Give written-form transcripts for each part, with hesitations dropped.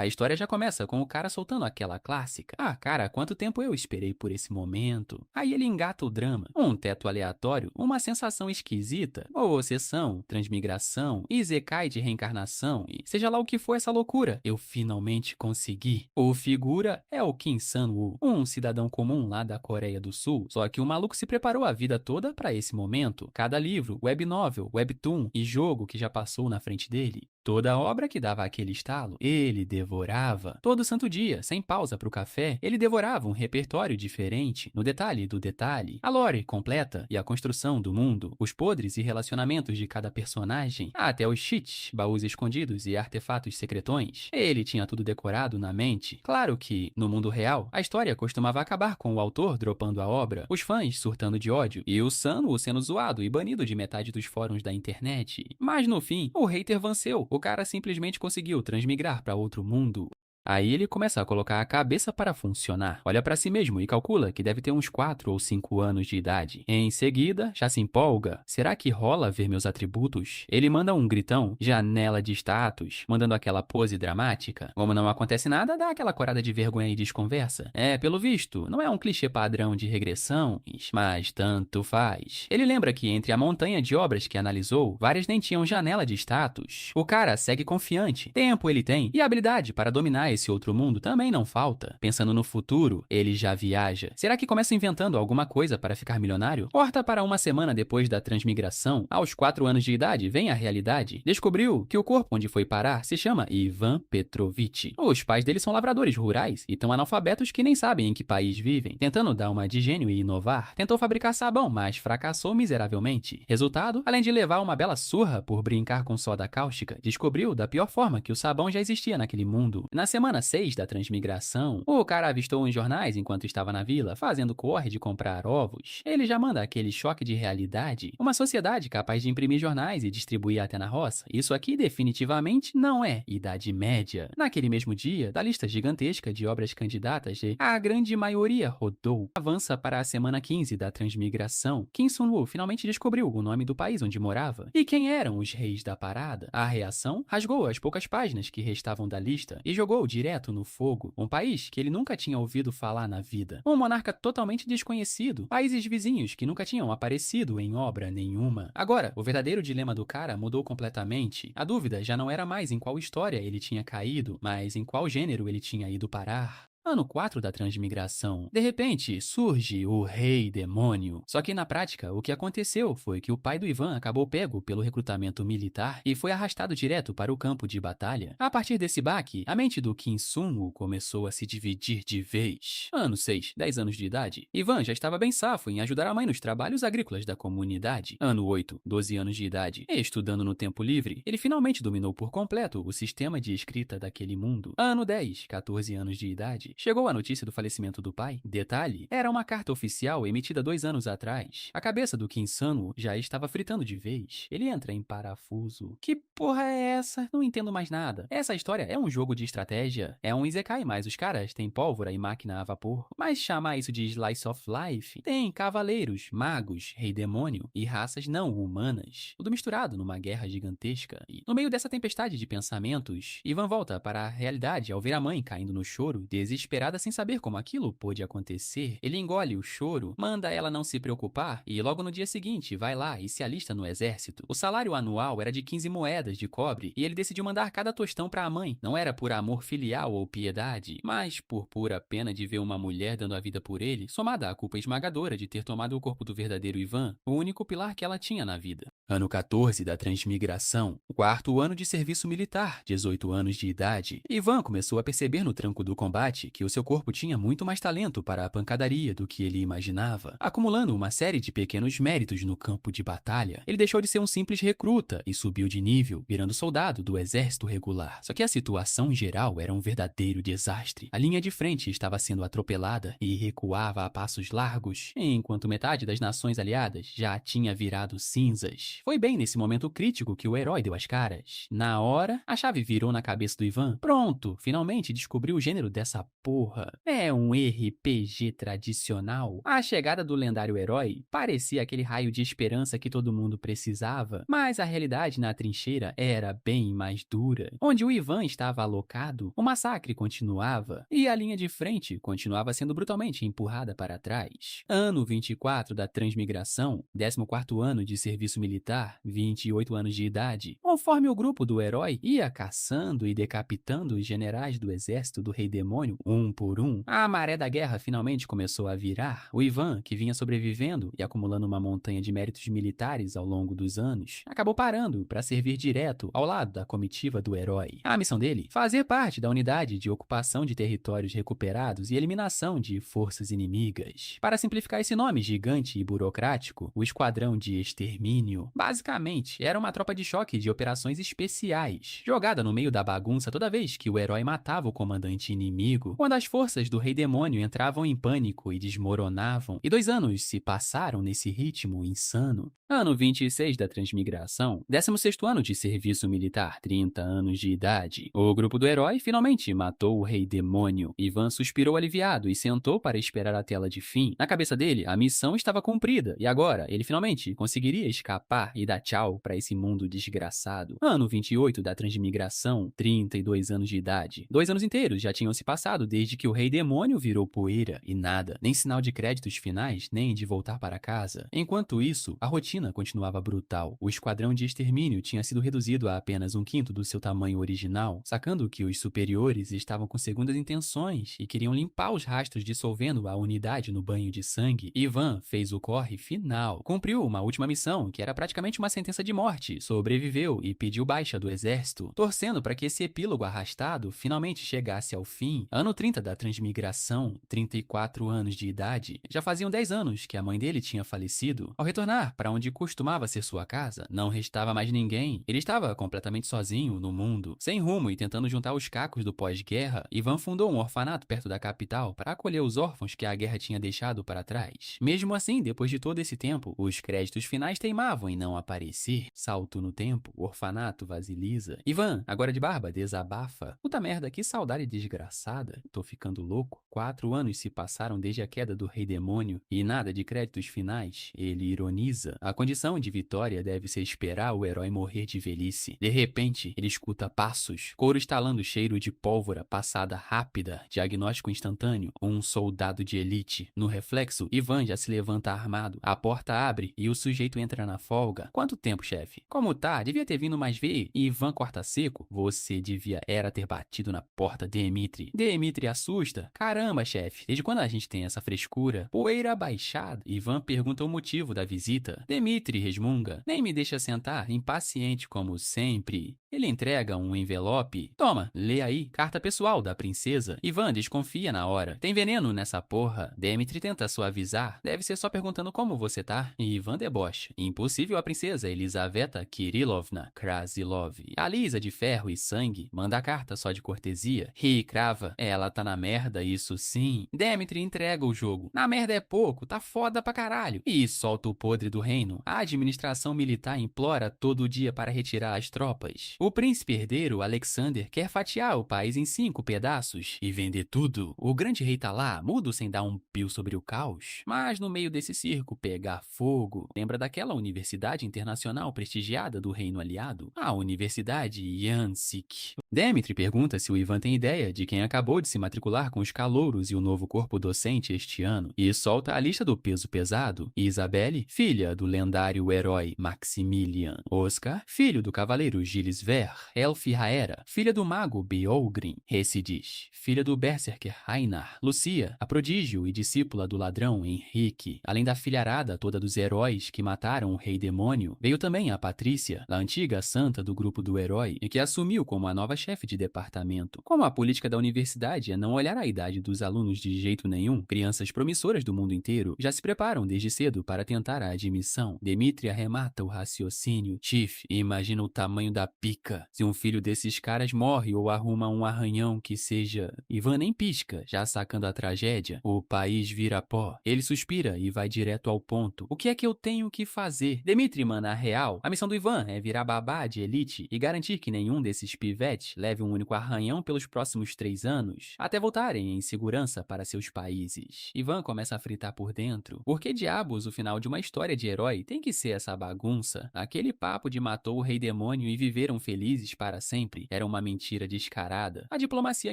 A história já começa com o cara soltando aquela clássica. Ah, cara, quanto tempo eu esperei por esse momento? Aí ele engata o drama. Um teto aleatório, uma sensação esquisita, ou obsessão, transmigração, isekai de reencarnação, e seja lá o que for essa loucura, eu finalmente consegui. O figura é o Kim San-woo, um cidadão comum lá da Coreia do Sul, só que o maluco se preparou a vida toda para esse momento. Cada livro, web novel, webtoon e jogo que já passou na frente dele, toda obra que dava aquele estalo, ele devorava. Todo santo dia, sem pausa pro café, ele devorava um repertório diferente, no detalhe do detalhe, a lore completa e a construção do mundo, os podres e relacionamentos de cada personagem, até os cheats, baús escondidos e artefatos secretões. Ele tinha tudo decorado na mente. Claro que, no mundo real, a história costumava acabar com o autor dropando a obra, os fãs surtando de ódio e o Sun sendo zoado e banido de metade dos fóruns da internet. Mas no fim, o hater venceu. O cara simplesmente conseguiu transmigrar para outro mundo. Aí ele começa a colocar a cabeça para funcionar, olha para si mesmo e calcula que deve ter uns 4 ou 5 anos de idade. Em seguida, já se empolga. Será que rola ver meus atributos? Ele manda um gritão, janela de status, mandando aquela pose dramática. Como não acontece nada, dá aquela corada de vergonha e desconversa. É, pelo visto, não é um clichê padrão de regressão, mas tanto faz. Ele lembra que entre a montanha de obras que analisou, várias nem tinham janela de status. O cara segue confiante. Tempo ele tem e habilidade para dominar esse outro mundo também não falta. Pensando no futuro, ele já viaja. Será que começa inventando alguma coisa para ficar milionário? Corta para uma semana depois da transmigração. Aos 4 anos de idade, vem a realidade. Descobriu que o corpo onde foi parar se chama Ivan Petrovich. Os pais dele são lavradores rurais e tão analfabetos que nem sabem em que país vivem. Tentando dar uma de gênio e inovar, tentou fabricar sabão, mas fracassou miseravelmente. Resultado, além de levar uma bela surra por brincar com soda cáustica, descobriu da pior forma que o sabão já existia naquele mundo. Na semana 6 da transmigração, o cara avistou uns jornais enquanto estava na vila, fazendo corre de comprar ovos. Ele já manda aquele choque de realidade. Uma sociedade capaz de imprimir jornais e distribuir até na roça. Isso aqui definitivamente não é Idade Média. Naquele mesmo dia, da lista gigantesca de obras candidatas, a grande maioria rodou. Avança para a semana 15 da transmigração. Kim Sun-woo finalmente descobriu o nome do país onde morava. E quem eram os reis da parada? A reação rasgou as poucas páginas que restavam da lista e jogou direto no fogo, um país que ele nunca tinha ouvido falar na vida. Um monarca totalmente desconhecido, países vizinhos que nunca tinham aparecido em obra nenhuma. Agora, o verdadeiro dilema do cara mudou completamente. A dúvida já não era mais em qual história ele tinha caído, mas em qual gênero ele tinha ido parar. Ano 4 da transmigração. De repente, surge o Rei Demônio. Só que na prática, o que aconteceu foi que o pai do Ivan acabou pego pelo recrutamento militar e foi arrastado direto para o campo de batalha. A partir desse baque, a mente do Kim Sun-woo começou a se dividir de vez. Ano 6, 10 anos de idade. Ivan já estava bem safo em ajudar a mãe nos trabalhos agrícolas da comunidade. Ano 8, 12 anos de idade. Estudando no tempo livre, ele finalmente dominou por completo o sistema de escrita daquele mundo. Ano 10, 14 anos de idade. Chegou a notícia do falecimento do pai. Detalhe, era uma carta oficial emitida 2 anos atrás. A cabeça do Kim Sun-woo já estava fritando de vez. Ele entra em parafuso. Que porra é essa? Não entendo mais nada. Essa história é um jogo de estratégia. É um isekai, mas os caras têm pólvora e máquina a vapor. Mas chamar isso de slice of life? Tem cavaleiros, magos, rei demônio e raças não humanas. Tudo misturado numa guerra gigantesca. E no meio dessa tempestade de pensamentos, Ivan volta para a realidade ao ver a mãe caindo no choro, desesperada sem saber como aquilo pôde acontecer. Ele engole o choro, manda ela não se preocupar e logo no dia seguinte vai lá e se alista no exército. O salário anual era de 15 moedas de cobre e ele decidiu mandar cada tostão para a mãe. Não era por amor filial ou piedade, mas por pura pena de ver uma mulher dando a vida por ele, somada à culpa esmagadora de ter tomado o corpo do verdadeiro Ivan, o único pilar que ela tinha na vida. Ano 14 da transmigração, o 4º ano de serviço militar, 18 anos de idade. Ivan começou a perceber no tranco do combate que o seu corpo tinha muito mais talento para a pancadaria do que ele imaginava, acumulando uma série de pequenos méritos no campo de batalha. Ele deixou de ser um simples recruta e subiu de nível, virando soldado do exército regular. Só que a situação geral era um verdadeiro desastre. A linha de frente estava sendo atropelada e recuava a passos largos, enquanto metade das nações aliadas já tinha virado cinzas. Foi bem nesse momento crítico que o herói deu as caras. Na hora, a chave virou na cabeça do Ivan. Pronto, finalmente descobriu o gênero dessa porra, é um RPG tradicional? A chegada do lendário herói parecia aquele raio de esperança que todo mundo precisava, mas a realidade na trincheira era bem mais dura. Onde o Ivan estava alocado, o massacre continuava e a linha de frente continuava sendo brutalmente empurrada para trás. Ano 24 da transmigração, 14º ano de serviço militar, 28 anos de idade. Conforme o grupo do herói ia caçando e decapitando os generais do exército do Rei Demônio, um por um, a maré da guerra finalmente começou a virar. O Ivan, que vinha sobrevivendo e acumulando uma montanha de méritos militares ao longo dos anos, acabou parando para servir direto ao lado da comitiva do herói. A missão dele? Fazer parte da unidade de ocupação de territórios recuperados e eliminação de forças inimigas. Para simplificar esse nome gigante e burocrático, o Esquadrão de Extermínio, basicamente, era uma tropa de choque de operações especiais, jogada no meio da bagunça toda vez que o herói matava o comandante inimigo, quando as forças do Rei Demônio entravam em pânico e desmoronavam, e 2 anos se passaram nesse ritmo insano. Ano 26 da transmigração, 16º ano de serviço militar, 30 anos de idade. O grupo do herói finalmente matou o Rei Demônio. Ivan suspirou aliviado e sentou para esperar a tela de fim. Na cabeça dele, a missão estava cumprida, e agora ele finalmente conseguiria escapar e dar tchau para esse mundo desgraçado. Ano 28 da transmigração, 32 anos de idade. 2 anos inteiros já tinham se passado desde que o Rei Demônio virou poeira, e nada, nem sinal de créditos finais, nem de voltar para casa. Enquanto isso, a rotina continuava brutal. O esquadrão de extermínio tinha sido reduzido a apenas 1/5 do seu tamanho original, sacando que os superiores estavam com segundas intenções e queriam limpar os rastros dissolvendo a unidade no banho de sangue. Ivan fez o corre final, cumpriu uma última missão que era praticamente uma sentença de morte, sobreviveu e pediu baixa do exército, torcendo para que esse epílogo arrastado finalmente chegasse ao fim. Ano 30 da transmigração, 34 anos de idade. Já faziam 10 anos que a mãe dele tinha falecido. Ao retornar para onde costumava ser sua casa, não restava mais ninguém. Ele estava completamente sozinho no mundo, sem rumo e tentando juntar os cacos do pós-guerra. Ivan fundou um orfanato perto da capital para acolher os órfãos que a guerra tinha deixado para trás. Mesmo assim, depois de todo esse tempo, os créditos finais teimavam em não aparecer. Salto no tempo, o orfanato vasiliza. Ivan, agora de barba, desabafa. Puta merda, que saudade desgraçada. Tô ficando louco. 4 anos se passaram desde a queda do Rei Demônio e nada de créditos finais. Ele ironiza. A condição de vitória deve ser esperar o herói morrer de velhice. De repente, ele escuta passos, couro estalando cheiro de pólvora passada rápida, diagnóstico instantâneo, um soldado de elite. No reflexo, Ivan já se levanta armado. A porta abre e o sujeito entra na folga. Quanto tempo, chefe? Como tá? Devia ter vindo mais ver. Ivan corta seco. Você devia era ter batido na porta, Demitri. Demitri assusta. Caramba, chefe, desde quando a gente tem essa frescura? Poeira baixada. Ivan pergunta o motivo da visita. Demitri resmunga. Nem me deixa sentar, impaciente como sempre. Ele entrega um envelope. Toma, lê aí. Carta pessoal da princesa. Ivan desconfia na hora. Tem veneno nessa porra. Demitri tenta suavizar. Deve ser só perguntando como você tá. E Ivan debocha. Impossível a princesa Elizaveta Kirilovna Krasilov. A Lisa de ferro e sangue manda a carta só de cortesia. E crava. Ela tá na merda, isso sim. Demitri entrega o jogo. Na merda é pouco, tá foda pra caralho. E solta o podre do reino. A administração militar implora todo dia para retirar as tropas. O príncipe herdeiro, Alexander, quer fatiar o país em 5 pedaços e vender tudo. O grande rei tá lá, mudo sem dar um pio sobre o caos. Mas no meio desse circo pegar fogo. Lembra daquela universidade internacional prestigiada do reino aliado? A Universidade Yansik. Demitri pergunta se o Ivan tem ideia de quem acabou de se matricular com os calouros e o novo corpo docente este ano, e solta a lista do peso pesado. Isabelle, filha do lendário herói Maximilian. Oscar, filho do cavaleiro Gilles Vert. Elfie Haera, filha do mago Beolgrin. Recidis, filha do berserker Rainar. Lucia, a prodígio e discípula do ladrão Henrique. Além da filharada toda dos heróis que mataram o Rei Demônio, veio também a Patrícia, a antiga santa do grupo do herói, e que assumiu como a nova chefe de departamento. Como a política da universidade é não olhar a idade dos alunos de jeito nenhum, crianças promissoras do mundo inteiro já se preparam desde cedo para tentar a admissão. Demitri arremata o raciocínio. Chief, imagina o tamanho da pica. Se um filho desses caras morre ou arruma um arranhão que seja... Ivan nem pisca, já sacando a tragédia. O país vira pó. Ele suspira e vai direto ao ponto. O que é que eu tenho que fazer? Demitri, mana, a real. A missão do Ivan é virar babá de elite e garantir que nenhum desses pivetes apenas leve um único arranhão pelos próximos 3 anos, até voltarem em segurança para seus países. Ivan começa a fritar por dentro. Por que diabos o final de uma história de herói tem que ser essa bagunça? Aquele papo de matou o rei demônio e viveram felizes para sempre era uma mentira descarada. A diplomacia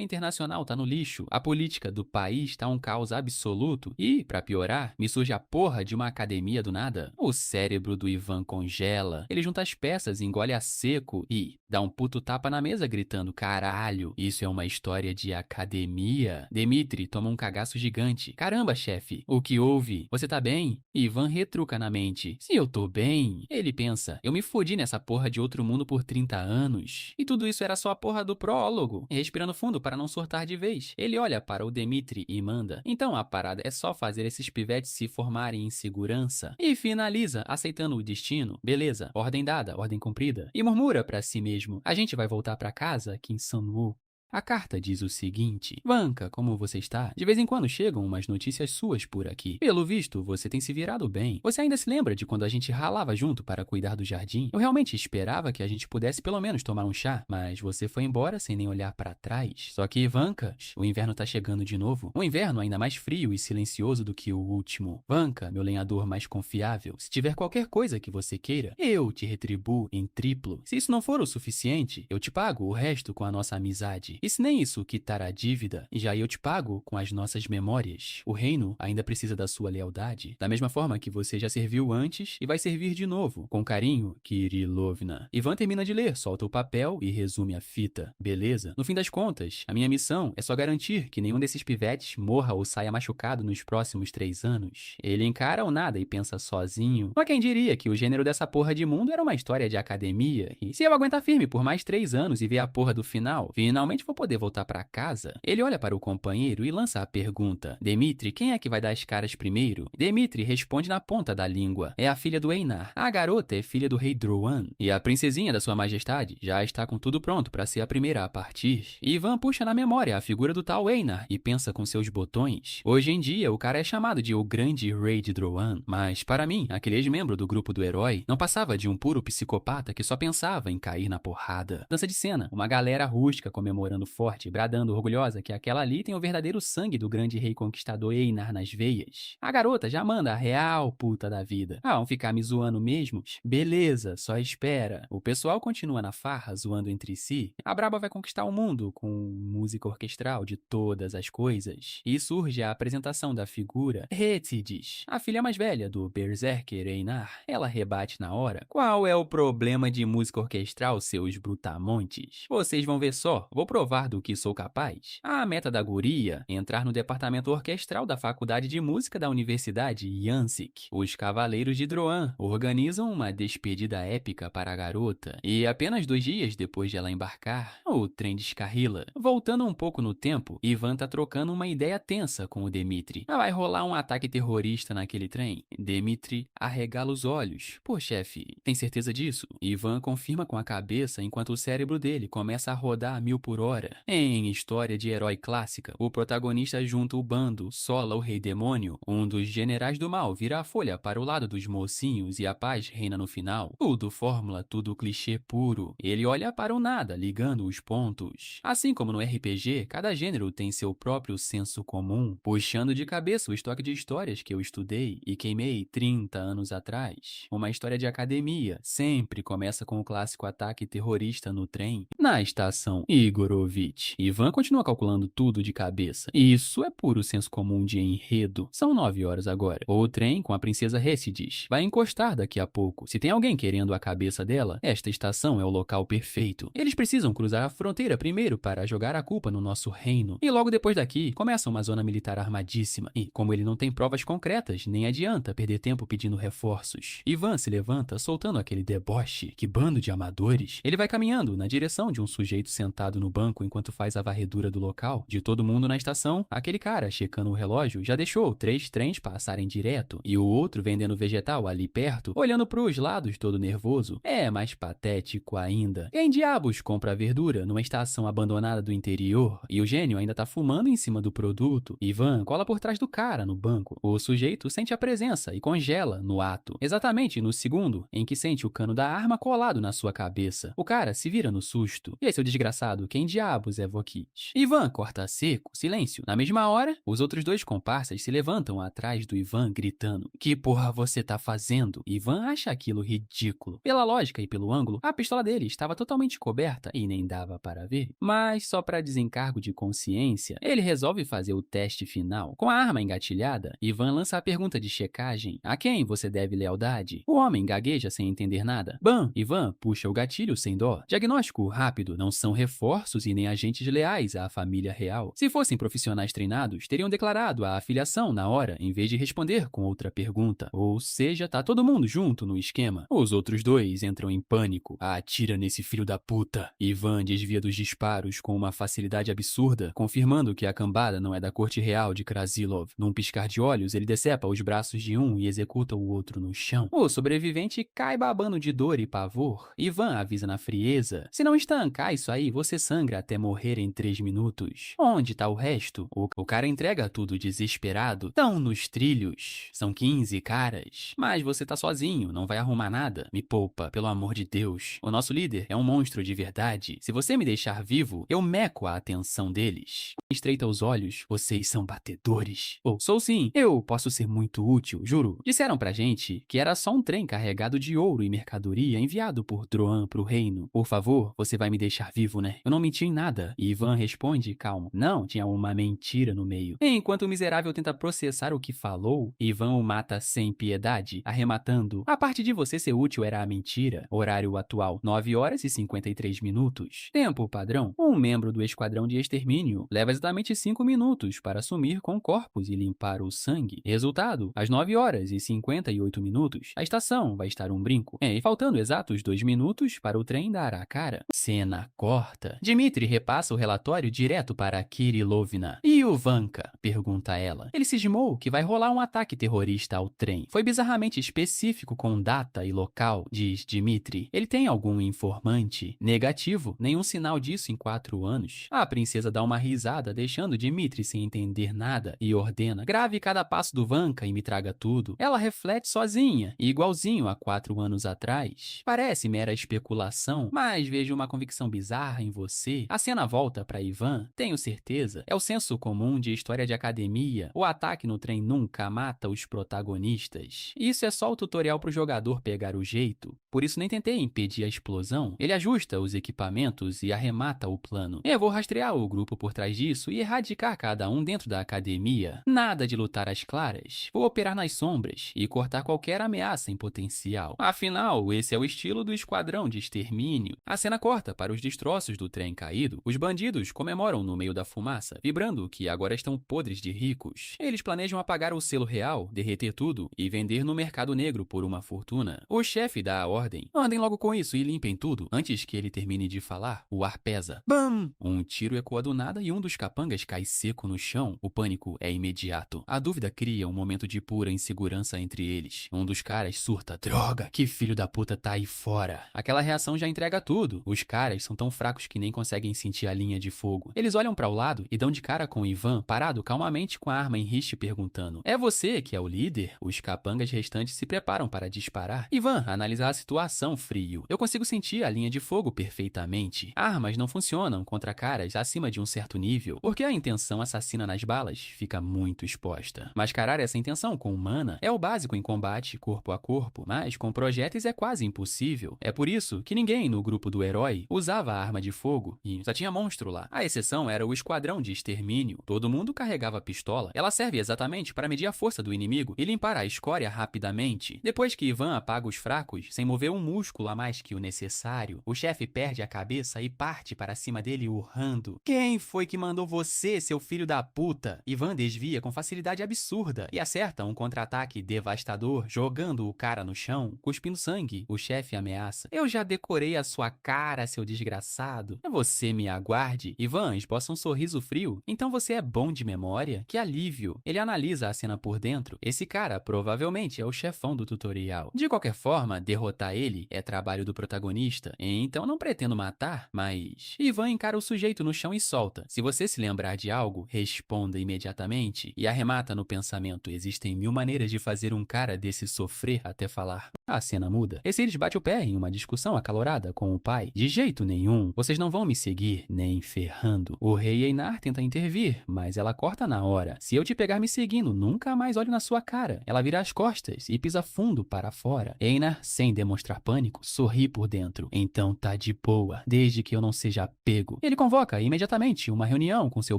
internacional tá no lixo, a política do país tá um caos absoluto e, pra piorar, me surge a porra de uma academia do nada. O cérebro do Ivan congela, ele junta as peças, engole a seco e dá um puto tapa na mesa gritando: caralho, isso é uma história de academia? Dmitri toma um cagaço gigante. Caramba, chefe, o que houve? Você tá bem? Ivan retruca na mente: se eu tô bem. Ele pensa: eu me fodi nessa porra de outro mundo por 30 anos. E tudo isso era só a porra do prólogo. Respirando fundo para não surtar de vez, ele olha para o Dmitri e manda: então a parada é só fazer esses pivetes se formarem em segurança. E finaliza, aceitando o destino. Beleza, ordem dada, ordem cumprida. E murmura pra si mesmo: a gente vai voltar pra casa aqui em Sunwoo. A carta diz o seguinte: Vanka, como você está? De vez em quando chegam umas notícias suas por aqui. Pelo visto, você tem se virado bem. Você ainda se lembra de quando a gente ralava junto para cuidar do jardim? Eu realmente esperava que a gente pudesse pelo menos tomar um chá, mas você foi embora sem nem olhar para trás. Só que, Vanka, o inverno tá chegando de novo. Um inverno ainda mais frio e silencioso do que o último. Vanka, meu lenhador mais confiável, se tiver qualquer coisa que você queira, eu te retribuo em triplo. Se isso não for o suficiente, eu te pago o resto com a nossa amizade. E se nem isso quitar a dívida, já eu te pago com as nossas memórias. O reino ainda precisa da sua lealdade, da mesma forma que você já serviu antes e vai servir de novo. Com carinho, Kirilovna. Ivan termina de ler, solta o papel e resume a fita. Beleza? No fim das contas, a minha missão é só garantir que nenhum desses pivetes morra ou saia machucado nos próximos 3 anos. Ele encara o nada e pensa sozinho. Mas quem diria que o gênero dessa porra de mundo era uma história de academia? E se eu aguentar firme por mais 3 anos e ver a porra do final, finalmente vou poder voltar pra casa? Ele olha para o companheiro e lança a pergunta: Dmitri, quem é que vai dar as caras primeiro? Dmitri responde na ponta da língua: é a filha do Einar. A garota é filha do rei Droan. E a princesinha da sua majestade já está com tudo pronto para ser a primeira a partir. Ivan puxa na memória a figura do tal Einar e pensa com seus botões. Hoje em dia, o cara é chamado de o grande rei de Droan. Mas, para mim, aquele ex-membro do grupo do herói não passava de um puro psicopata que só pensava em cair na porrada. Dança de cena, uma galera rústica comemorando forte, bradando orgulhosa que aquela ali tem o verdadeiro sangue do grande rei conquistador Einar nas veias. A garota já manda a real puta da vida. Ah, vão ficar me zoando mesmo? Beleza, só espera. O pessoal continua na farra, zoando entre si. A braba vai conquistar o mundo com música orquestral de todas as coisas. E surge a apresentação da figura Hetidis, a filha mais velha do Berserker Einar. Ela rebate na hora: qual é o problema de música orquestral, seus brutamontes? Vocês vão ver só, vou provar do que sou capaz. A meta da guria: entrar no departamento orquestral da Faculdade de Música da Universidade Yansik. Os Cavaleiros de Droan organizam uma despedida épica para a garota, e apenas 2 dias depois de ela embarcar, o trem descarrila. Voltando um pouco no tempo, Ivan tá trocando uma ideia tensa com o Dmitri. Vai rolar um ataque terrorista naquele trem. Dmitri arregala os olhos. Pô, chefe, tem certeza disso? Ivan confirma com a cabeça enquanto o cérebro dele começa a rodar a 1000 por hora. Em história de herói clássica, o protagonista junta o bando, sola o rei demônio, um dos generais do mal vira a folha para o lado dos mocinhos e a paz reina no final. Tudo fórmula, tudo clichê puro. Ele olha para o nada, ligando os pontos. Assim como no RPG, cada gênero tem seu próprio senso comum, puxando de cabeça o estoque de histórias que eu estudei e queimei 30 anos atrás. Uma história de academia sempre começa com o clássico ataque terrorista no trem. Na estação Igorovitch, Ivan continua calculando tudo de cabeça. Isso é puro senso comum de enredo. São 9 horas agora. O trem com a princesa Hetidis vai encostar daqui a pouco. Se tem alguém querendo a cabeça dela, esta estação é o local perfeito. Eles precisam cruzar a fronteira primeiro para jogar a culpa no nosso reino. E logo depois daqui, começa uma zona militar armadíssima. E, como ele não tem provas concretas, nem adianta perder tempo pedindo reforços. Ivan se levanta, soltando aquele deboche. Que bando de amadores. Ele vai caminhando na direção de um sujeito sentado no banco enquanto faz a varredura do local. De todo mundo na estação, aquele cara, checando o relógio, já deixou 3 trens passarem direto. E o outro vendendo vegetal ali perto, olhando pros lados todo nervoso. É mais patético ainda. Quem diabos compra verdura numa estação abandonada do interior? E o gênio ainda tá fumando em cima do produto. Ivan cola por trás do cara no banco. O sujeito sente a presença e congela no ato. Exatamente no segundo em que sente o cano da arma colado na sua cabeça. O cara se vira no susto. rosto. E aí, seu desgraçado, quem diabos é Vokit? Ivan corta seco, silêncio. Na mesma hora, os outros dois comparsas se levantam atrás do Ivan gritando: Que porra você tá fazendo? Ivan acha aquilo ridículo. Pela lógica e pelo ângulo, a pistola dele estava totalmente coberta e nem dava para ver. Mas só para desencargo de consciência, ele resolve fazer o teste final. Com a arma engatilhada, Ivan lança a pergunta de checagem: a quem você deve lealdade? O homem gagueja sem entender nada. Bam! Ivan puxa o gatilho sem dó. Diagnóstico rápido: não são reforços e nem agentes leais à família real. Se fossem profissionais treinados, teriam declarado a afiliação na hora, em vez de responder com outra pergunta. Ou seja, tá todo mundo junto no esquema. Os outros dois entram em pânico. Atira nesse filho da puta. Ivan desvia dos disparos com uma facilidade absurda, confirmando que a cambada não é da corte real de Krasilov. Num piscar de olhos, ele decepa os braços de um e executa o outro no chão. O sobrevivente cai babando de dor e pavor. Ivan avisa na frieza: se não estancar isso aí, você sangra até morrer em 3 minutos. Onde tá o resto? O cara entrega tudo desesperado. Tão nos trilhos. São 15 caras. Mas você tá sozinho, não vai arrumar nada. Me poupa, pelo amor de Deus. O nosso líder é um monstro de verdade. Se você me deixar vivo, eu meco a atenção deles. Estreita os olhos. Vocês são batedores. Sou sim. Eu posso ser muito útil, juro. Disseram pra gente que era só um trem carregado de ouro e mercadoria enviado por Droan pro reino. Por favor, você vai me deixar vivo, né? Eu não menti em nada. E Ivan responde calmo: não, tinha uma mentira no meio. Enquanto o miserável tenta processar o que falou, Ivan o mata sem piedade, arrematando: a parte de você ser útil era a mentira. Horário atual: 9 horas e 53 minutos. Tempo padrão: um membro do esquadrão de extermínio leva exatamente 5 minutos para sumir com corpos e limpar o sangue. Resultado: às 9 horas e 58 minutos, a estação vai estar um brinco. E faltando exatos 2 minutos para o trem dar a cara. Cena corta. Dmitri repassa o relatório direto para Kirilovna. E o Vanka? Pergunta ela. Ele cismou que vai rolar um ataque terrorista ao trem. Foi bizarramente específico com data e local, diz Dmitri. Ele tem algum informante? Negativo. Nenhum sinal disso em 4 anos. A princesa dá uma risada, deixando Dmitri sem entender nada, e ordena: grave cada passo do Vanka e me traga tudo. Ela reflete sozinha, igualzinho a 4 anos atrás. Parece mera especulação, mas vejo uma convicção bizarra em você. A cena volta para Ivan. Tenho certeza. É o senso comum de história de academia. O ataque no trem nunca mata os protagonistas. Isso é só o tutorial pro jogador pegar o jeito. Por isso nem tentei impedir a explosão. Ele ajusta os equipamentos e arremata o plano. Eu vou rastrear o grupo por trás disso e erradicar cada um dentro da academia. Nada de lutar às claras. Vou operar nas sombras e cortar qualquer ameaça em potencial. Afinal, esse é o estilo do esquadrão de extermínio. A cena corta para os destroços do trem caído. Os bandidos comemoram no meio da fumaça, vibrando que agora estão podres de ricos. Eles planejam apagar o selo real, derreter tudo e vender no mercado negro por uma fortuna. O chefe dá a ordem: andem logo com isso e limpem tudo. Antes que ele termine de falar, o ar pesa. Bam! Um tiro ecoa do nada e um dos capangas cai seco no chão. O pânico é imediato. A dúvida cria um momento de pura insegurança entre eles. Um dos caras surta: droga, que filho da puta tá aí fora. Aquela reação já entrega tudo. Os caras são tão fracos que nem conseguem sentir a linha de fogo. Eles olham para o lado e dão de cara com Ivan, parado calmamente com a arma em riste, perguntando: é você que é o líder? Os capangas restantes se preparam para disparar. Ivan analisa a situação frio. Eu consigo sentir a linha de fogo perfeitamente. Armas não funcionam contra caras acima de um certo nível, porque a intenção assassina nas balas fica muito exposta. Mascarar essa intenção com mana é o básico em combate corpo a corpo, mas com projéteis é quase impossível. É por isso que ninguém no grupo do herói usava a arma de fogo e só tinha monstro lá. A exceção era o esquadrão de extermínio. Todo mundo carregava pistola. Ela serve exatamente para medir a força do inimigo e limpar a escória rapidamente. Depois que Ivan apaga os fracos, sem mover um músculo a mais que o necessário, o chefe perde a cabeça e parte para cima dele urrando: quem foi que mandou você, seu filho da puta? Ivan desvia com facilidade absurda e acerta um contra-ataque devastador, jogando o cara no chão, cuspindo sangue. O chefe ameaça: eu já decorei a sua cara, seu desgraçado. Você me aguarde. Ivan esboça um sorriso frio. Então você é bom de memória? Que alívio. Ele analisa a cena por dentro. Esse cara provavelmente é o chefão do tutorial. De qualquer forma, derrotar ele é trabalho do protagonista, então não pretendo matar, mas... Ivan encara o sujeito no chão e solta: se você se lembrar de algo, responda imediatamente, e arremata no pensamento: existem 1000 maneiras de fazer um cara desse sofrer até falar. A cena muda. Esse bate o pé em uma discussão acalorada com o pai. De jeito jeito nenhum, vocês não vão me seguir nem ferrando. O rei Einar tenta intervir, mas ela corta na hora. Se eu te pegar me seguindo, nunca mais olho na sua cara. Ela vira as costas e pisa fundo para fora. Einar, sem demonstrar pânico, sorri por dentro. Então tá de boa, desde que eu não seja pego. Ele convoca imediatamente uma reunião com seu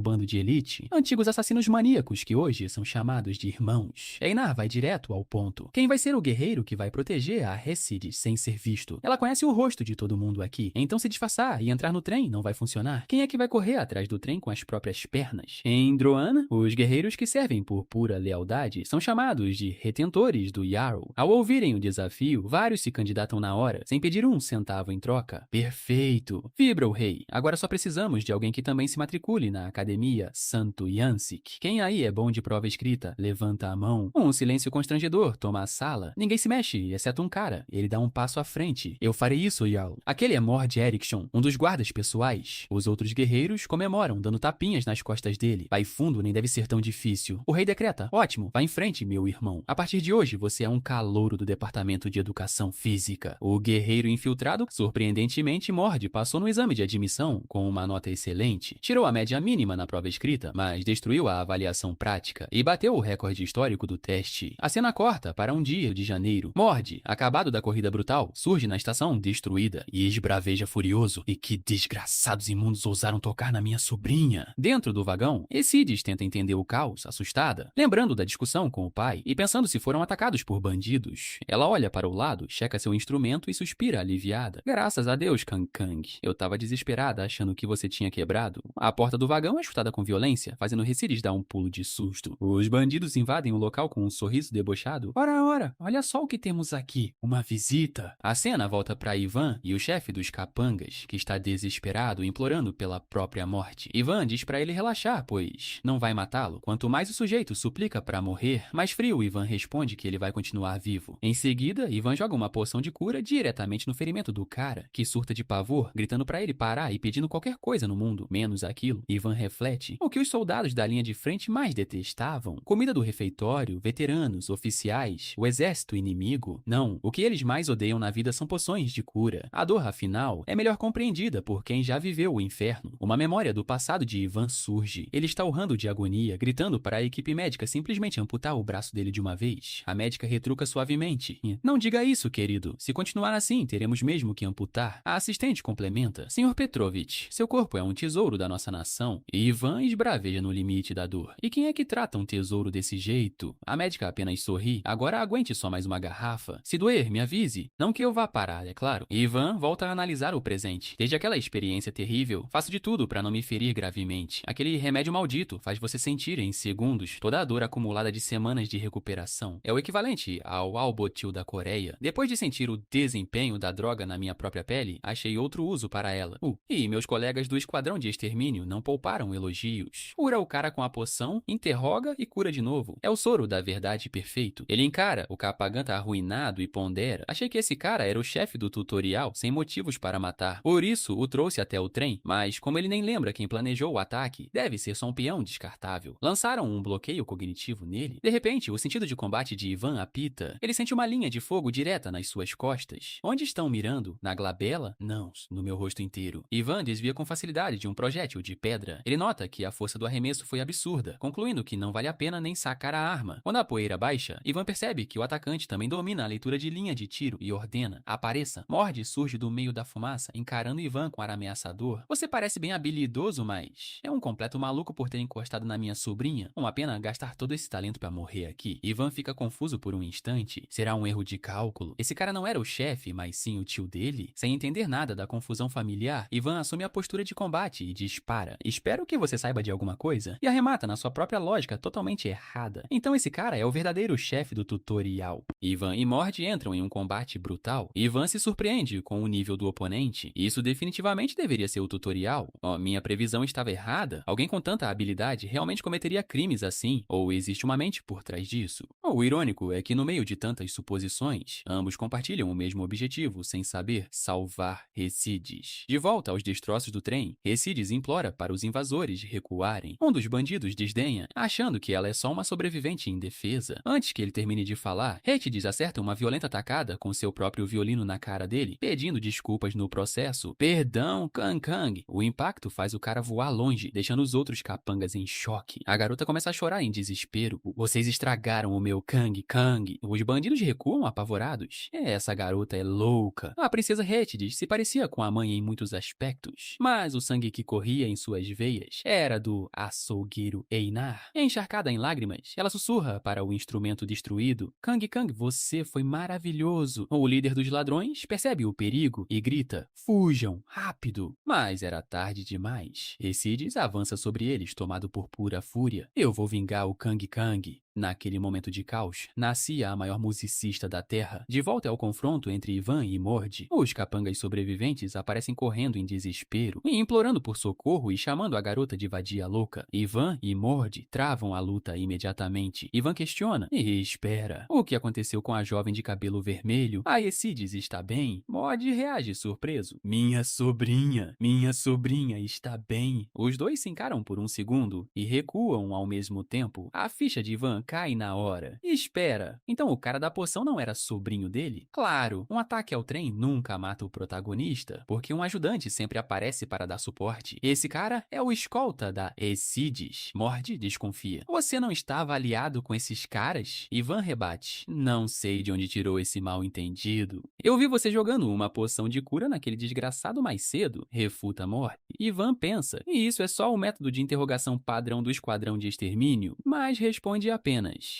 bando de elite, antigos assassinos maníacos que hoje são chamados de irmãos. Einar vai direto ao ponto. Quem vai ser o guerreiro que vai proteger a Hesídes sem ser visto? Ela conhece o rosto de todo mundo aqui, então se disfarçar e entrar no trem não vai funcionar. Quem é que vai correr atrás do trem com as próprias pernas? Em Droana, os guerreiros que servem por pura lealdade são chamados de retentores do Jarl. Ao ouvirem o desafio, vários se candidatam na hora, sem pedir um centavo em troca. Perfeito! Vibra o rei. Agora só precisamos de alguém que também se matricule na academia Santo Yansik. Quem aí é bom de prova escrita? Levanta a mão. Um silêncio constrangedor toma a sala. Ninguém se mexe, exceto um cara. Ele dá um passo à frente. Eu farei isso, Jarl. Aquele é Mord Eriksson, um dos guardas pessoais. Os outros guerreiros comemoram, dando tapinhas nas costas dele. Vai fundo, nem deve ser tão difícil. O rei decreta: ótimo, vá em frente, meu irmão. A partir de hoje, você é um calouro do departamento de educação física. O guerreiro infiltrado, surpreendentemente, Mord passou no exame de admissão com uma nota excelente. Tirou a média mínima na prova escrita, mas destruiu a avaliação prática e bateu o recorde histórico do teste. A cena corta para um dia de janeiro. Mord, acabado da corrida brutal, surge na estação destruída e esbraveja furioso. E que desgraçados imundos ousaram tocar na minha sobrinha? Dentro do vagão, Hesídes tenta entender o caos, assustada, lembrando da discussão com o pai e pensando se foram atacados por bandidos. Ela olha para o lado, checa seu instrumento e suspira aliviada. Graças a Deus, Kang. Eu tava desesperada achando que você tinha quebrado. A porta do vagão é chutada com violência, fazendo Hesídes dar um pulo de susto. Os bandidos invadem o local com um sorriso debochado. Ora, olha só o que temos aqui. Uma visita. A cena volta para Ivan e o chefe dos capangas, que está desesperado, implorando pela própria morte. Ivan diz para ele relaxar, pois não vai matá-lo. Quanto mais o sujeito suplica para morrer, mais frio Ivan responde que ele vai continuar vivo. Em seguida, Ivan joga uma poção de cura diretamente no ferimento do cara, que surta de pavor, gritando para ele parar e pedindo qualquer coisa no mundo, menos aquilo. Ivan reflete o que os soldados da linha de frente mais detestavam: comida do refeitório, veteranos, oficiais, o exército inimigo. Não, o que eles mais odeiam na vida são poções de cura. A dor, afinal, é melhor compreendida por quem já viveu o inferno. Uma memória do passado de Ivan surge. Ele está urrando de agonia, gritando para a equipe médica simplesmente amputar o braço dele de uma vez. A médica retruca suavemente: não diga isso, querido. Se continuar assim, teremos mesmo que amputar. A assistente complementa: Senhor Petrovich, seu corpo é um tesouro da nossa nação. E Ivan esbraveja no limite da dor. E quem é que trata um tesouro desse jeito? A médica apenas sorri. Agora aguente só mais uma garrafa. Se doer, me avise. Não que eu vá parar, é claro. Ivan volta a analisar o presente. Desde aquela experiência terrível, faço de tudo para não me ferir gravemente. Aquele remédio maldito faz você sentir em segundos toda a dor acumulada de semanas de recuperação. É o equivalente ao Albotil da Coreia. Depois de sentir o desempenho da droga na minha própria pele, achei outro uso para ela. E meus colegas do esquadrão de extermínio não pouparam elogios. Cura o cara com a poção, interroga e cura de novo. É o soro da verdade perfeito. Ele encara o Capaganta arruinado e pondera. Achei que esse cara era o chefe do tutorial, sem motivos para matar. Por isso, o trouxe até o trem, mas como ele nem lembra quem planejou o ataque, deve ser só um peão descartável. Lançaram um bloqueio cognitivo nele. De repente, o sentido de combate de Ivan apita. Ele sente uma linha de fogo direta nas suas costas. Onde estão mirando? Na glabela? Não, no meu rosto inteiro. Ivan desvia com facilidade de um projétil de pedra. Ele nota que a força do arremesso foi absurda, concluindo que não vale a pena nem sacar a arma. Quando a poeira baixa, Ivan percebe que o atacante também domina a leitura de linha de tiro e ordena: apareça. Mord surge do meio da fumaça, encarando Ivan com ar ameaçador. Você parece bem habilidoso, mas é um completo maluco por ter encostado na minha sobrinha. Uma pena gastar todo esse talento pra morrer aqui. Ivan fica confuso por um instante. Será um erro de cálculo? Esse cara não era o chefe, mas sim o tio dele? Sem entender nada da confusão familiar, Ivan assume a postura de combate e dispara. Espero que você saiba de alguma coisa. E arremata na sua própria lógica totalmente errada. Então esse cara é o verdadeiro chefe do tutorial. Ivan e Mord entram em um combate brutal. Ivan se surpreende com o nível do oponente. Isso definitivamente deveria ser o tutorial. Minha previsão estava errada? Alguém com tanta habilidade realmente cometeria crimes assim? Ou existe uma mente por trás disso? O irônico é que no meio de tantas suposições, ambos compartilham o mesmo objetivo, sem saber: salvar Hesídes. De volta aos destroços do trem, Hesídes implora para os invasores recuarem. Um dos bandidos desdenha, achando que ela é só uma sobrevivente indefesa. Antes que ele termine de falar, Hesídes acerta uma violenta tacada com seu próprio violino na cara dele, pedindo desculpas no processo, perdão, Kang Kang. O impacto faz o cara voar longe, deixando os outros capangas em choque. A garota começa a chorar em desespero. Vocês estragaram o meu Kang Kang. Os bandidos recuam apavorados. Essa garota é louca. A princesa Rétides se parecia com a mãe em muitos aspectos, mas o sangue que corria em suas veias era do açougueiro Einar. Encharcada em lágrimas, ela sussurra para o instrumento destruído: Kang Kang, você foi maravilhoso. O líder dos ladrões percebe o perigo e grita: fujam, rápido. Mas era tarde demais. Essides avança sobre eles, tomado por pura fúria. Eu vou vingar o Kang Kang. Naquele momento de caos, nascia a maior musicista da Terra. De volta ao confronto entre Ivan e Mord, os capangas sobreviventes aparecem correndo em desespero, implorando por socorro e chamando a garota de vadia louca. Ivan e Mord travam a luta imediatamente. Ivan questiona: e espera, o que aconteceu com a jovem de cabelo vermelho? A Essides está bem? Mord reage surpreso: minha sobrinha está bem. Os dois se encaram por um segundo e recuam ao mesmo tempo. A ficha de Ivan cai na hora. Espera, então o cara da poção não era sobrinho dele? Claro, um ataque ao trem nunca mata o protagonista, porque um ajudante sempre aparece para dar suporte. Esse cara é o escolta da Essides. Mord desconfia: você não estava aliado com esses caras? Ivan rebate: não sei de onde tirou esse mal entendido. Eu vi você jogando uma poção de cura naquele desgraçado mais cedo, refuta Mord. Ivan pensa: e isso é só o método de interrogação padrão do esquadrão de extermínio? Mas responde apenas: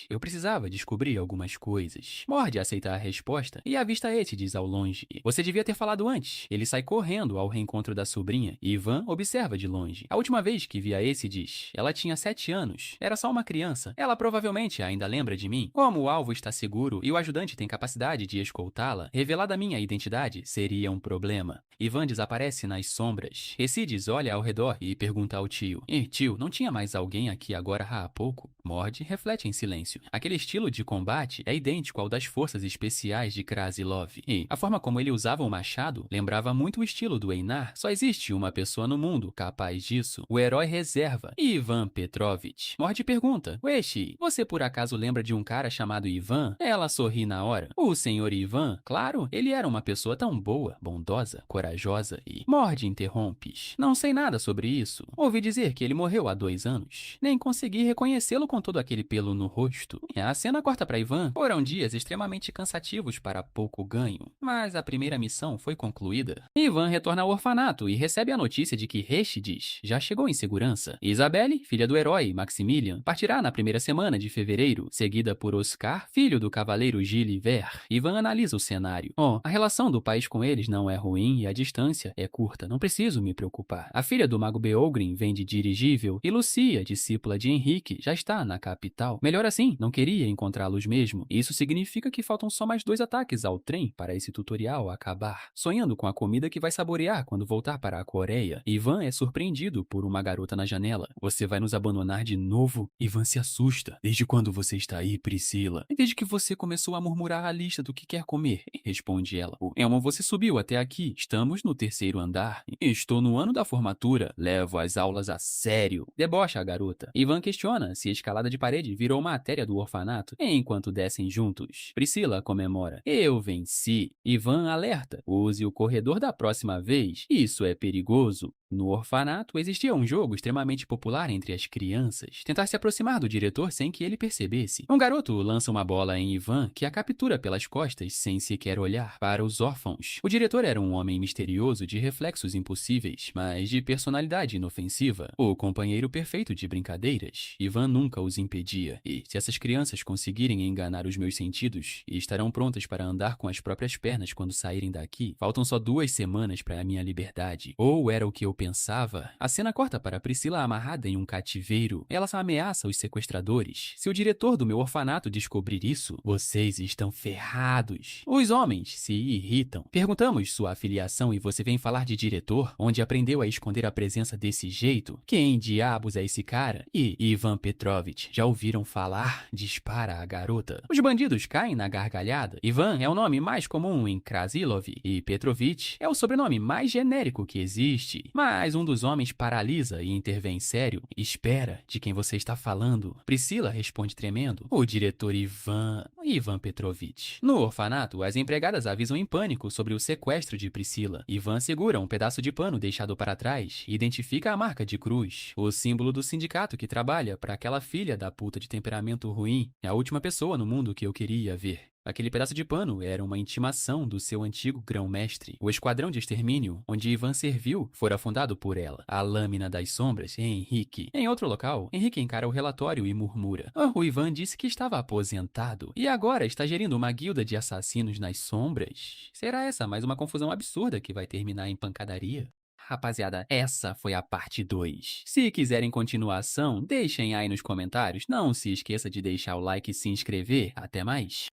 eu precisava descobrir algumas coisas. Mord aceita a resposta e avista Essides ao longe. Você devia ter falado antes. Ele sai correndo ao reencontro da sobrinha e Ivan observa de longe. A última vez que vi a Essides, ela tinha 7 anos. Era só uma criança. Ela provavelmente ainda lembra de mim. Como o alvo está seguro e o ajudante tem capacidade de escoltá-la, revelada minha identidade seria um problema. Ivan desaparece nas sombras. Essides olha ao redor e pergunta ao tio: tio, não tinha mais alguém aqui agora há pouco? Mord reflete em silêncio. Aquele estilo de combate é idêntico ao das forças especiais de Krasilov. E a forma como ele usava o machado lembrava muito o estilo do Einar. Só existe uma pessoa no mundo capaz disso: o herói reserva, Ivan Petrovich. Mord pergunta: Weshi, você por acaso lembra de um cara chamado Ivan? Ela sorri na hora. O senhor Ivan? Claro, ele era uma pessoa tão boa, bondosa, corajosa e... Mord interrompes: não sei nada sobre isso. Ouvi dizer que ele morreu há 2 anos. Nem consegui reconhecê-lo com todo aquele pelo no rosto. A cena corta para Ivan. Foram dias extremamente cansativos para pouco ganho, mas a primeira missão foi concluída. Ivan retorna ao orfanato e recebe a notícia de que Rétides já chegou em segurança. Isabelle, filha do herói Maximilian, partirá na primeira semana de fevereiro, seguida por Oscar, filho do cavaleiro Gilles Vert. Ivan analisa o cenário. A relação do país com eles não é ruim e a distância é curta, não preciso me preocupar. A filha do mago Beogrin vem de dirigível e Lucia, discípula de Henrique, já está na capital. Melhor assim, não queria encontrá-los mesmo. Isso significa que faltam só mais 2 ataques ao trem para esse tutorial acabar. Sonhando com a comida que vai saborear quando voltar para a Coreia, Ivan é surpreendido por uma garota na janela. Você vai nos abandonar de novo? Ivan se assusta. Desde quando você está aí, Priscila? Desde que você começou a murmurar a lista do que quer comer, responde ela. Elmo, você subiu até aqui. Estamos no 3º andar. Estou no ano da formatura. Levo as aulas a sério. Debocha a garota. Ivan questiona se a escalada de parede virou matéria do orfanato enquanto descem juntos. Priscila comemora. Eu venci. Ivan alerta. Use o corredor da próxima vez. Isso é perigoso. No orfanato, existia um jogo extremamente popular entre as crianças: tentar se aproximar do diretor sem que ele percebesse. Um garoto lança uma bola em Ivan, que a captura pelas costas sem sequer olhar para os órfãos. O diretor era um homem misterioso de reflexos impossíveis, mas de personalidade inofensiva. O companheiro perfeito de brincadeiras. Ivan nunca os impedia. E se essas crianças conseguirem enganar os meus sentidos e estarão prontas para andar com as próprias pernas quando saírem daqui, faltam só 2 semanas para a minha liberdade. Ou era o que eu pensava. A cena corta para Priscila amarrada em um cativeiro. Ela ameaça os sequestradores. Se o diretor do meu orfanato descobrir isso, vocês estão ferrados. Os homens se irritam. Perguntamos sua afiliação e você vem falar de diretor, onde aprendeu a esconder a presença desse jeito? Quem diabos é esse cara? E Ivan Petrovich, já ouviram falar? Dispara a garota. Os bandidos caem na gargalhada. Ivan é o nome mais comum em Krasilov e Petrovich é o sobrenome mais genérico que existe. Mas Mas um dos homens paralisa e intervém sério. Espera, de quem você está falando? Priscila responde tremendo. O diretor Ivan Petrovich. No orfanato, as empregadas avisam em pânico sobre o sequestro de Priscila. Ivan segura um pedaço de pano deixado para trás e identifica a marca de cruz, o símbolo do sindicato que trabalha para aquela filha da puta de temperamento ruim. É a última pessoa no mundo que eu queria ver. Aquele pedaço de pano era uma intimação do seu antigo grão-mestre. O esquadrão de extermínio, onde Ivan serviu, fora fundado por ela. A lâmina das sombras, Henrique. Em outro local, Henrique encara o relatório e murmura. O Ivan disse que estava aposentado e agora está gerindo uma guilda de assassinos nas sombras. Será essa mais uma confusão absurda que vai terminar em pancadaria? Rapaziada, essa foi a parte 2. Se quiserem continuação, deixem aí nos comentários. Não se esqueça de deixar o like e se inscrever. Até mais!